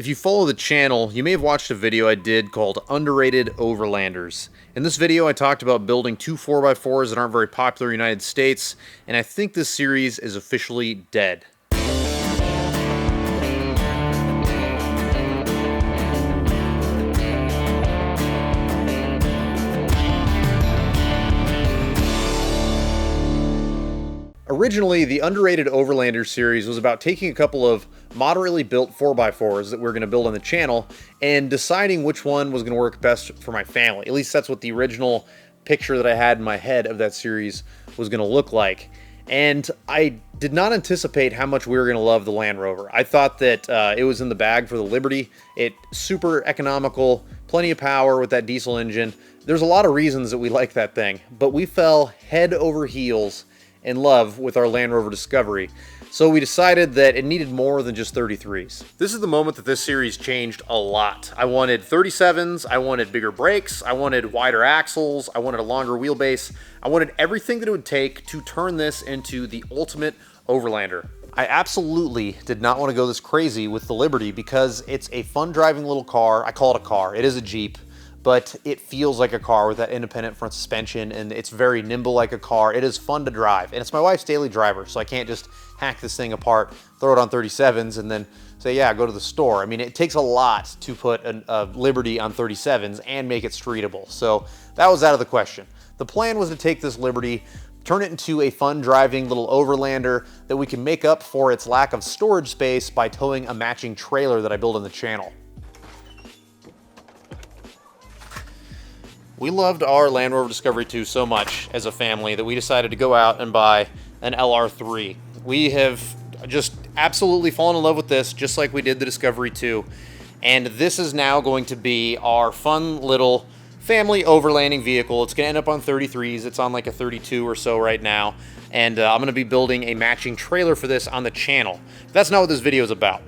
If you follow the channel, you may have watched a video I did called Underrated Overlanders. In this video, I talked about building two 4x4s that aren't very popular in the United States, and I think this series is officially dead. Originally, the Underrated Overlanders series was about taking a couple of moderately built 4x4s that we were going to build on the channel and deciding which one was going to work best for my family. At least that's what the original picture that I had in my head of that series was going to look like. And I did not anticipate how much we were going to love the Land Rover. I thought that it was in the bag for the Liberty. It's super economical, plenty of power with that diesel engine. There's a lot of reasons that we like that thing, but we fell head over heels in love with our Land Rover Discovery. So we decided that it needed more than just 33s. This is the moment that this series changed a lot. I wanted 37s, I wanted bigger brakes, I wanted wider axles, I wanted a longer wheelbase. I wanted everything that it would take to turn this into the ultimate Overlander. I absolutely did not want to go this crazy with the Liberty because it's a fun driving little car. I call it a car, it is a Jeep, but it feels like a car with that independent front suspension, and it's very nimble like a car. It is fun to drive, and it's my wife's daily driver, so I can't just hack this thing apart, throw it on 37s, and then say, yeah, go to the store. I mean, it takes a lot to put a Liberty on 37s and make it streetable, so that was out of the question. The plan was to take this Liberty, turn it into a fun driving little Overlander that we can make up for its lack of storage space by towing a matching trailer that I built on the channel. We loved our Land Rover Discovery 2 so much as a family that we decided to go out and buy an LR3. We have just absolutely fallen in love with this, just like we did the Discovery 2. And this is now going to be our fun little family overlanding vehicle. It's going to end up on 33s. It's on like a 32 or so right now. And I'm going to be building a matching trailer for this on the channel. That's not what this video is about.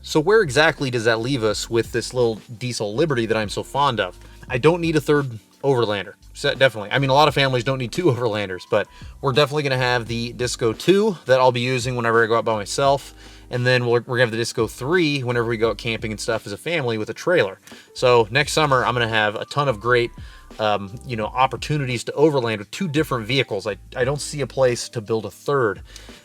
So where exactly does that leave us with this little diesel Liberty that I'm so fond of? I don't need a third Overlander, so definitely. I mean, a lot of families don't need two Overlanders, but we're definitely going to have the Disco 2 that I'll be using whenever I go out by myself, and then we're going to have the Disco 3 whenever we go out camping and stuff as a family with a trailer. So next summer, I'm going to have a ton of great opportunities to overland with two different vehicles. I don't see a place to build a third.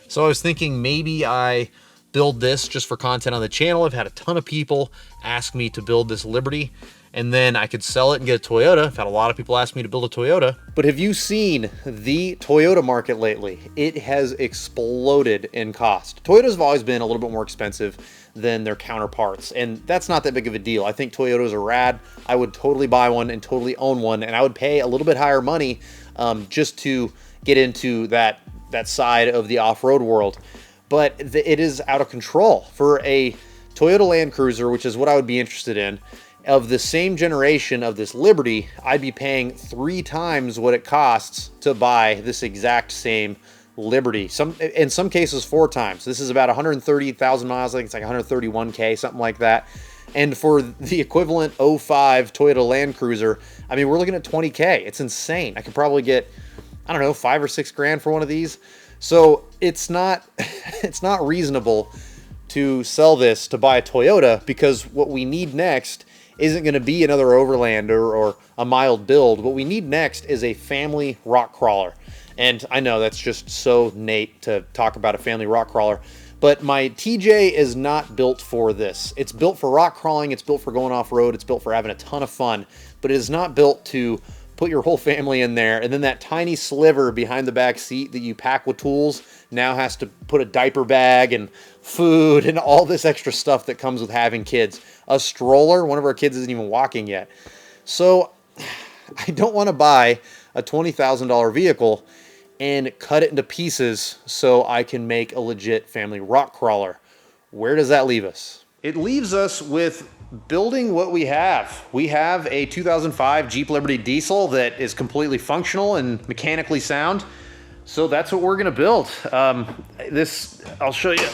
So I was thinking maybe I build this just for content on the channel. I've had a ton of people ask me to build this Liberty, and then I could sell it and get a Toyota. I've had a lot of people ask me to build a Toyota. But have you seen the Toyota market lately? It has exploded in cost. Toyotas have always been a little bit more expensive than their counterparts, and that's not that big of a deal. I think Toyotas are rad. I would totally buy one and totally own one, and I would pay a little bit higher money just to get into that side of the off-road world. But it is out of control. For a Toyota Land Cruiser, which is what I would be interested in, of the same generation of this Liberty, I'd be paying 3 times what it costs to buy this exact same Liberty. In some cases, 4 times. This is about 130,000 miles. I think it's like 131K, something like that. And for the equivalent 05 Toyota Land Cruiser, I mean, we're looking at 20K. It's insane. I could probably get, I don't know, 5 or 6 grand for one of these. So it's not reasonable to sell this to buy a Toyota, because what we need next isn't going to be another Overlander or a mild build. What we need next is a family rock crawler. And I know that's just so Nate to talk about a family rock crawler, but my TJ is not built for this. It's built for rock crawling, it's built for going off-road, it's built for having a ton of fun, but it is not built to put your whole family in there, and then that tiny sliver behind the back seat that you pack with tools now has to put a diaper bag and food and all this extra stuff that comes with having kids. A stroller, one of our kids isn't even walking yet. So I don't want to buy a $20,000 vehicle and cut it into pieces so I can make a legit family rock crawler. Where does that leave us? It leaves us with building what we have. We have a 2005 Jeep Liberty diesel that is completely functional and mechanically sound. So that's what we're gonna build. I'll show you.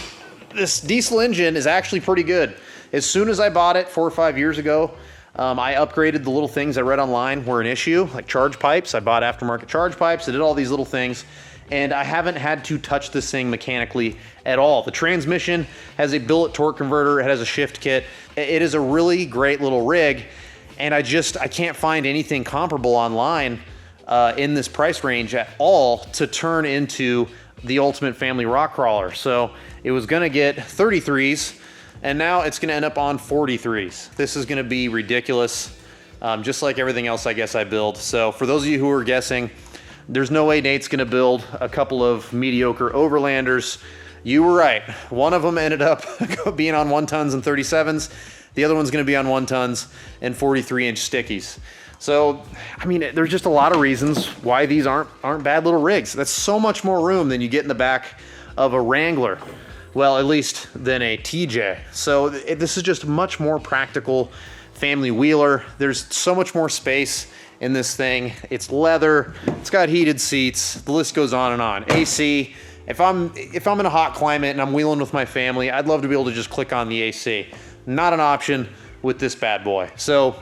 This diesel engine is actually pretty good. As soon as I bought it 4 or 5 years ago, I upgraded the little things I read online were an issue, like charge pipes. I bought aftermarket charge pipes. I did all these little things. and I haven't had to touch this thing mechanically at all. The transmission has a billet torque converter, it has a shift kit. It is a really great little rig, and I can't find anything comparable online in this price range at all to turn into the ultimate family rock crawler. So it was gonna get 33s, and now it's gonna end up on 43s. This is gonna be ridiculous, just like everything else I guess I build. So for those of you who are guessing, there's no way Nate's gonna build a couple of mediocre Overlanders. You were right. One of them ended up being on 1 tons and 37s. The other one's gonna be on 1 tons and 43-inch stickies. So, I mean, there's just a lot of reasons why these aren't bad little rigs. That's so much more room than you get in the back of a Wrangler. Well, at least than a TJ. So this is just much more practical family wheeler. There's so much more space in this thing. It's leather, it's got heated seats, the list goes on and on. AC, if I'm in a hot climate and I'm wheeling with my family, I'd love to be able to just click on the AC. Not an option with this bad boy. So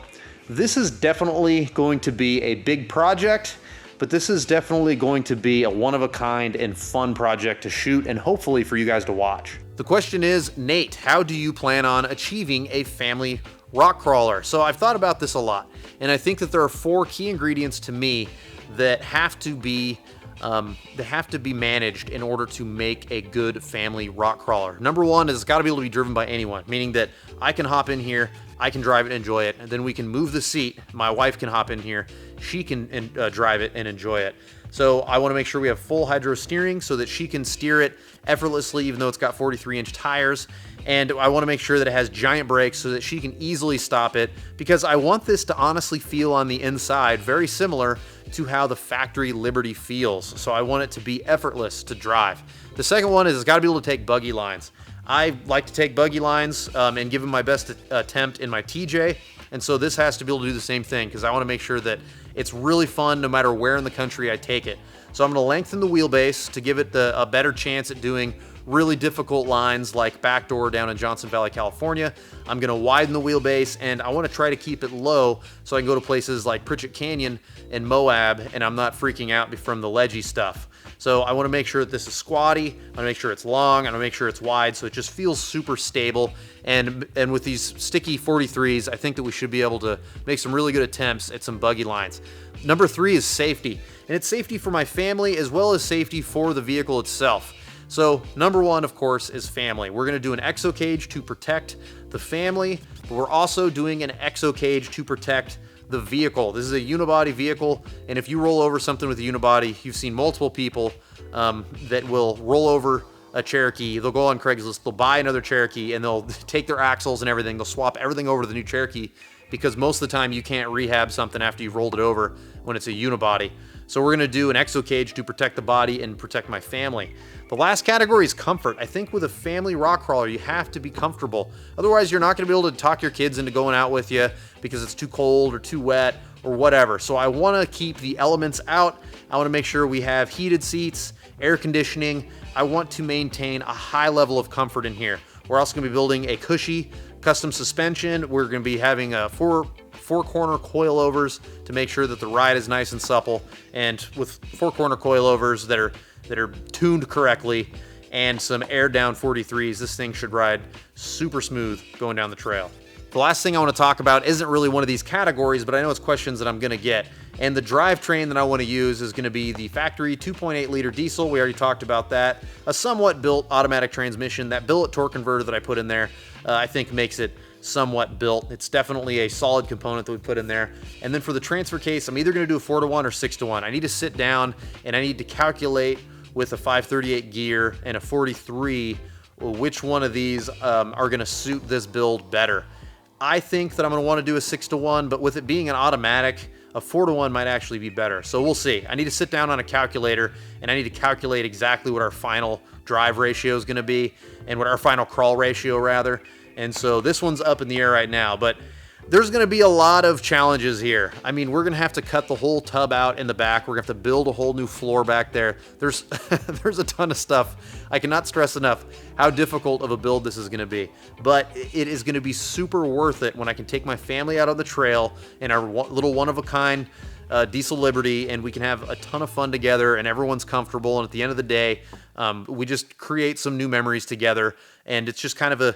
this is definitely going to be a big project, but this is definitely going to be a one-of-a-kind and fun project to shoot and hopefully for you guys to watch. The question is, Nate, how do you plan on achieving a family rock crawler? So I've thought about this a lot, and I think that there are 4 key ingredients to me that have to be managed in order to make a good family rock crawler. Number 1 is it's got to be able to be driven by anyone, meaning that I can hop in here, I can drive it and enjoy it, and then we can move the seat. My wife can hop in here, she can drive it and enjoy it. So I want to make sure we have full hydro steering so that she can steer it effortlessly, even though it's got 43-inch tires. And I want to make sure that it has giant brakes so that she can easily stop it, because I want this to honestly feel on the inside very similar to how the factory Liberty feels. So I want it to be effortless to drive. The second one is it's got to be able to take buggy lines. I like to take buggy lines and give them my best attempt in my TJ. And so this has to be able to do the same thing, because I want to make sure that it's really fun no matter where in the country I take it. So I'm going to lengthen the wheelbase to give it a better chance at doing really difficult lines like backdoor down in Johnson Valley, California. I'm going to widen the wheelbase, and I want to try to keep it low so I can go to places like Pritchett Canyon and Moab, and I'm not freaking out from the ledgy stuff. So I want to make sure that this is squatty, I want to make sure it's long, I want to make sure it's wide, so it just feels super stable. And with these sticky 43s, I think that we should be able to make some really good attempts at some buggy lines. Number 3 is safety, and it's safety for my family as well as safety for the vehicle itself. So number 1, of course, is family. We're going to do an exo cage to protect the family, but we're also doing an exo cage to protect the vehicle. This is a unibody vehicle, and if you roll over something with a unibody, you've seen multiple people that will roll over a Cherokee. They'll go on Craigslist, they'll buy another Cherokee, and they'll take their axles and everything. They'll swap everything over to the new Cherokee, because most of the time you can't rehab something after you've rolled it over when it's a unibody. So we're gonna do an exo cage to protect the body and protect my family. The last category is comfort. I think with a family rock crawler, you have to be comfortable. Otherwise, you're not gonna be able to talk your kids into going out with you because it's too cold or too wet or whatever. So I wanna keep the elements out. I wanna make sure we have heated seats, air conditioning. I want to maintain a high level of comfort in here. We're also gonna be building a cushy custom suspension. We're gonna be having a four-corner coilovers to make sure that the ride is nice and supple, and with four-corner coilovers that are tuned correctly and some air-down 43s, this thing should ride super smooth going down the trail. The last thing I want to talk about isn't really one of these categories, but I know it's questions that I'm going to get. And the drivetrain that I want to use is going to be the factory 2.8 liter diesel. We already talked about that. A somewhat built automatic transmission. That billet torque converter that I put in there, I think makes it somewhat built. It's definitely a solid component that we put in there. And then for the transfer case, I'm either going to do a 4-to-1 or 6-to-1. I need to sit down and I need to calculate with a 538 gear and a 43 which one of these are going to suit this build better. I think that I'm going to want to do a 6-to-1, but with it being an automatic, a 4-to-1 might actually be better. So we'll see. I need to sit down on a calculator and I need to calculate exactly what our final drive ratio is going to be and what our final crawl ratio rather. And so this one's up in the air right now, but there's going to be a lot of challenges here. I mean, we're going to have to cut the whole tub out in the back. We're going to have to build a whole new floor back there. There's there's a ton of stuff. I cannot stress enough how difficult of a build this is going to be. But it is going to be super worth it when I can take my family out on the trail in our little one-of-a-kind Diesel Liberty, and we can have a ton of fun together, and everyone's comfortable. And at the end of the day, we just create some new memories together, and it's just kind of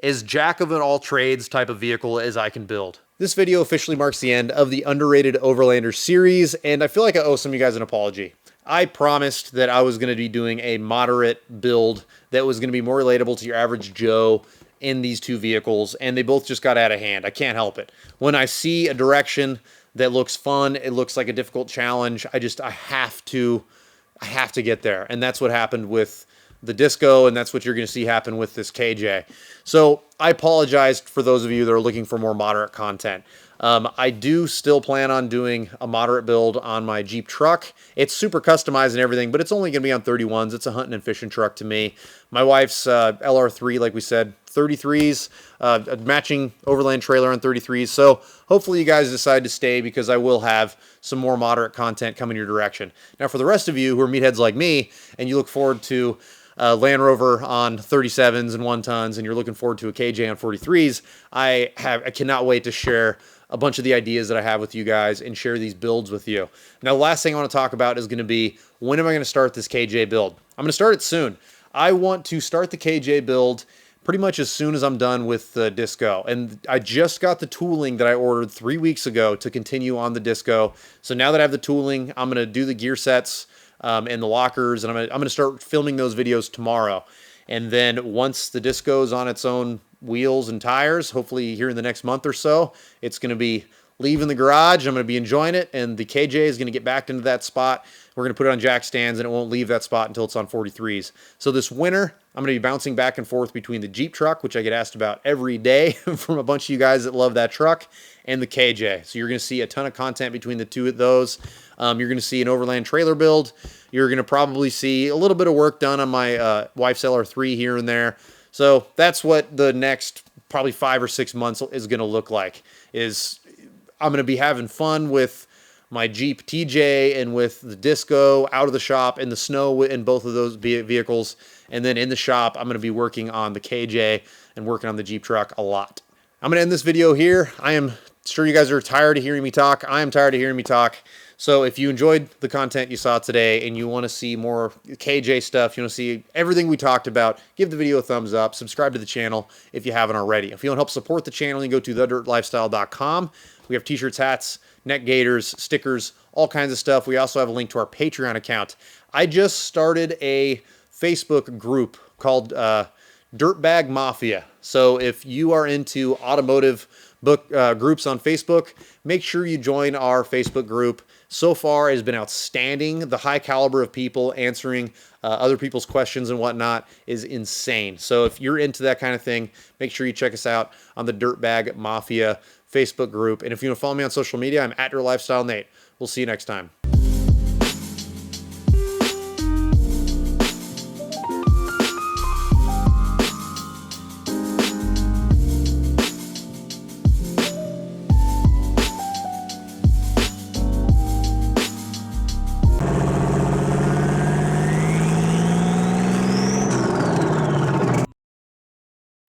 as jack of an all trades type of vehicle as I can build. This video officially marks the end of the underrated Overlanders series, and I feel like I owe some of you guys an apology. I promised that I was going to be doing a moderate build that was going to be more relatable to your average Joe in these two vehicles, and they both just got out of hand. I can't help it. When I see a direction that looks fun, it looks like a difficult challenge, I have to get there. And that's what happened with the Disco, and that's what you're going to see happen with this KJ. So I apologize for those of you that are looking for more moderate content. I do still plan on doing a moderate build on my Jeep truck. It's super customized and everything, but it's only going to be on 31s. It's a hunting and fishing truck to me. My wife's LR3, like we said, 33s, a matching Overland trailer on 33s. So hopefully you guys decide to stay, because I will have some more moderate content coming your direction. Now, for the rest of you who are meatheads like me, and you look forward to Land Rover on 37s and 1-tons, and you're looking forward to a KJ on 43s, I cannot wait to share a bunch of the ideas that I have with you guys and share these builds with you. Now, the last thing I want to talk about is going to be, when am I going to start this KJ build? I'm going to start it soon. I want to start the KJ build pretty much as soon as I'm done with the Disco. And I just got the tooling that I ordered 3 weeks ago to continue on the Disco. So now that I have the tooling, I'm going to do the gear sets and the lockers, and I'm going to start filming those videos tomorrow. And then once the Disco is on its own wheels and tires, hopefully here in the next month or so, it's going to be leaving the garage. I'm going to be enjoying it, and the KJ is going to get back into that spot. We're going to put it on jack stands, and it won't leave that spot until it's on 43s. So this winter, I'm going to be bouncing back and forth between the Jeep truck, which I get asked about every day from a bunch of you guys that love that truck, and the KJ. So you're going to see a ton of content between the two of those. You're going to see an Overland trailer build. You're going to probably see a little bit of work done on my wife's LR3 here and there. So that's what the next probably 5 or 6 months is going to look like. I'm going to be having fun with my Jeep TJ and with the Disco out of the shop, in the snow in both of those vehicles. And then in the shop, I'm going to be working on the KJ and working on the Jeep truck a lot. I'm going to end this video here. I am sure you guys are tired of hearing me talk. I am tired of hearing me talk. So if you enjoyed the content you saw today and you want to see more KJ stuff, you want to see everything we talked about, give the video a thumbs up, subscribe to the channel if you haven't already. If you want to help support the channel, you can go to thedirtlifestyle.com. We have t-shirts, hats, neck gaiters, stickers, all kinds of stuff. We also have a link to our Patreon account. I just started a Facebook group called Dirtbag Mafia. So if you are into automotive groups on Facebook, make sure you join our Facebook group. So far, it has been outstanding. The high caliber of people answering other people's questions and whatnot is insane. So if you're into that kind of thing, make sure you check us out on the Dirtbag Mafia Facebook group. And if you want to follow me on social media, I'm at Your Lifestyle Nate. We'll see you next time.